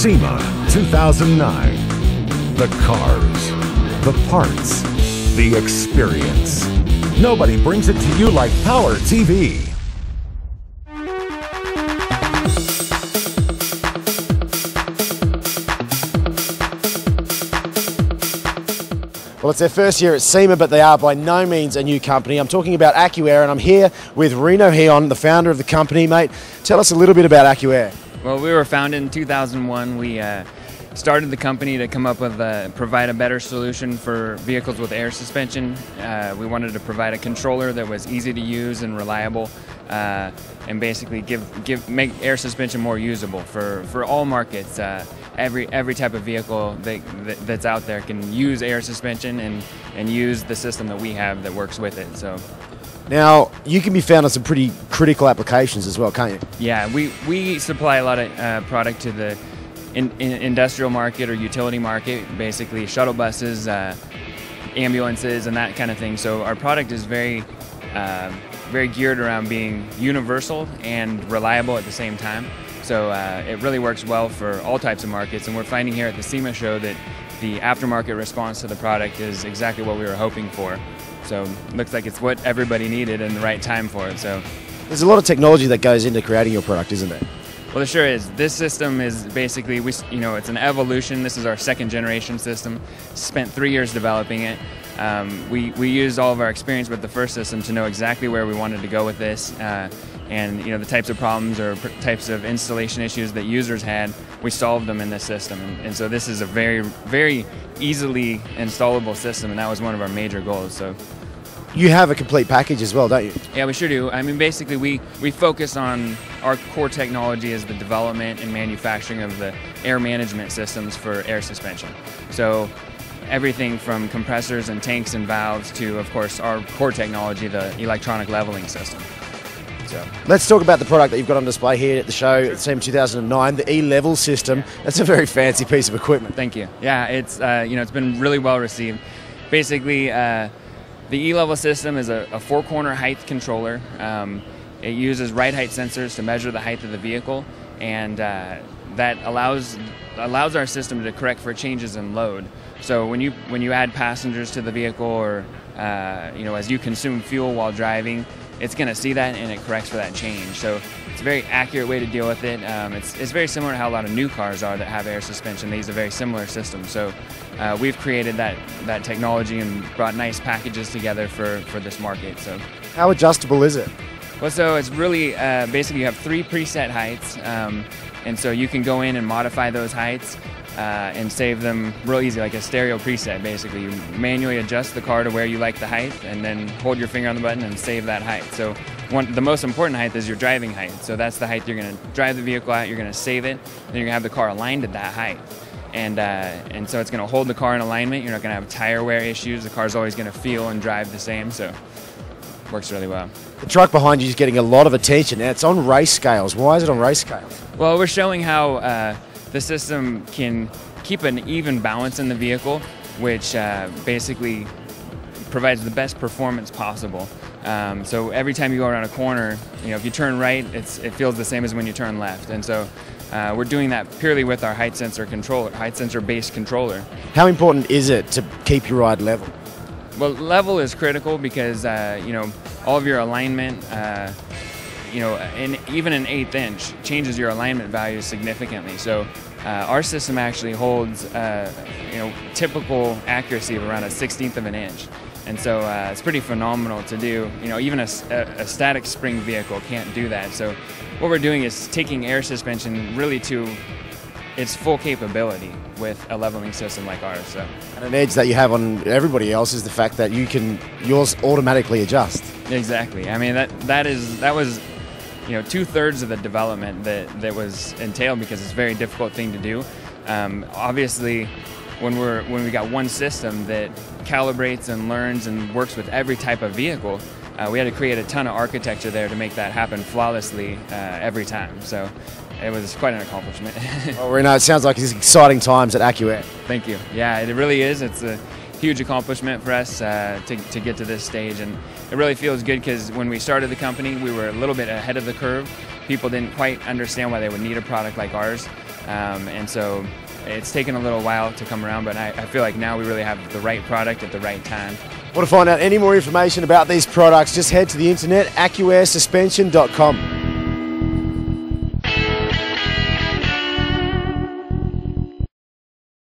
SEMA 2009. The cars, the parts, the experience. Nobody brings it to you like Power TV. Well, it's their first year at SEMA, but they are by no means a new company. I'm talking about AccuAir, and I'm here with Reno, the founder of the company. Mate, tell us a little bit about AccuAir. Well, we were founded in 2001. We started the company to come up with provide a better solution for vehicles with air suspension. We wanted to provide a controller that was easy to use and reliable, and basically make air suspension more usable for all markets. Every type of vehicle that's out there can use air suspension and use the system that we have that works with it. So. Now, you can be found on some pretty critical applications as well, can't you? Yeah, we supply a lot of product to the industrial market or utility market, basically shuttle buses, ambulances, and that kind of thing. So our product is very geared around being universal and reliable at the same time. So it really works well for all types of markets, and we're finding here at the SEMA show that the aftermarket response to the product is exactly what we were hoping for. So it looks like it's what everybody needed and the right time for it. So there's a lot of technology that goes into creating your product, isn't there? Well, there sure is. This system is basically, it's an evolution. This is our second generation system. Spent 3 years developing it. We used all of our experience with the first system to know exactly where we wanted to go with this. And the types of problems or types of installation issues that users had, we solved them in this system. And so this is a very, very easily installable system, and that was one of our major goals. So. You have a complete package as well, don't you? Yeah, we sure do. I mean, basically, we focus on our core technology as the development and manufacturing of the air management systems for air suspension. So everything from compressors and tanks and valves to, of course, our core technology, the electronic leveling system. So let's talk about the product that you've got on display here at the show at SEMA 2009, the E-Level system. That's a very fancy piece of equipment. Thank you. Yeah, it's it's been really well received. Basically, the E-Level system is a four-corner height controller. It uses ride height sensors to measure the height of the vehicle, and that allows our system to correct for changes in load. So when you add passengers to the vehicle, or as you consume fuel while driving, it's going to see that and it corrects for that change. So it's a very accurate way to deal with it. It's very similar to how a lot of new cars are that have air suspension. They use a very similar system. So we've created that technology and brought nice packages together for this market. So how adjustable is it? Well, so it's really basically you have 3 preset heights, and so you can go in and modify those heights and save them real easy, like a stereo preset. Basically, you manually adjust the car to where you like the height, and then hold your finger on the button and save that height. So the most important height is your driving height. So that's the height you're going to drive the vehicle at. You're going to save it, then you're going to have the car aligned at that height. And so it's going to hold the car in alignment. You're not going to have tire wear issues. The car's always going to feel and drive the same. So it works really well. The truck behind you is getting a lot of attention. Now, it's on race scales. Why is it on race scales? Well, we're showing how the system can keep an even balance in the vehicle, which basically provides the best performance possible. So every time you go around a corner, if you turn right, it feels the same as when you turn left. And so we're doing that purely with our height sensor based controller. How important is it to keep your ride level? Well, level is critical because all of your alignment, and even an 1/8 inch changes your alignment value significantly. So our system actually holds typical accuracy of around a 1/16 of an inch, and so it's pretty phenomenal to do. Even a static spring vehicle can't do that. So what we're doing is taking air suspension really to its full capability with a leveling system like ours. So. And an edge that you have on everybody else is the fact that yours automatically adjust. Exactly. I mean that was 2/3 of the development that was entailed, because it's a very difficult thing to do. Obviously, when we got one system that calibrates and learns and works with every type of vehicle, we had to create a ton of architecture there to make that happen flawlessly every time. So it was quite an accomplishment. Well, Reno, it sounds like it's exciting times at AccuAir. Thank you. Yeah, it really is. It's a huge accomplishment for us to get to this stage, and it really feels good because when we started the company, we were a little bit ahead of the curve, people didn't quite understand why they would need a product like ours. And so it's taken a little while to come around, but I feel like now we really have the right product at the right time. Want to find out any more information about these products, just head to the internet, AccuAirsuspension.com.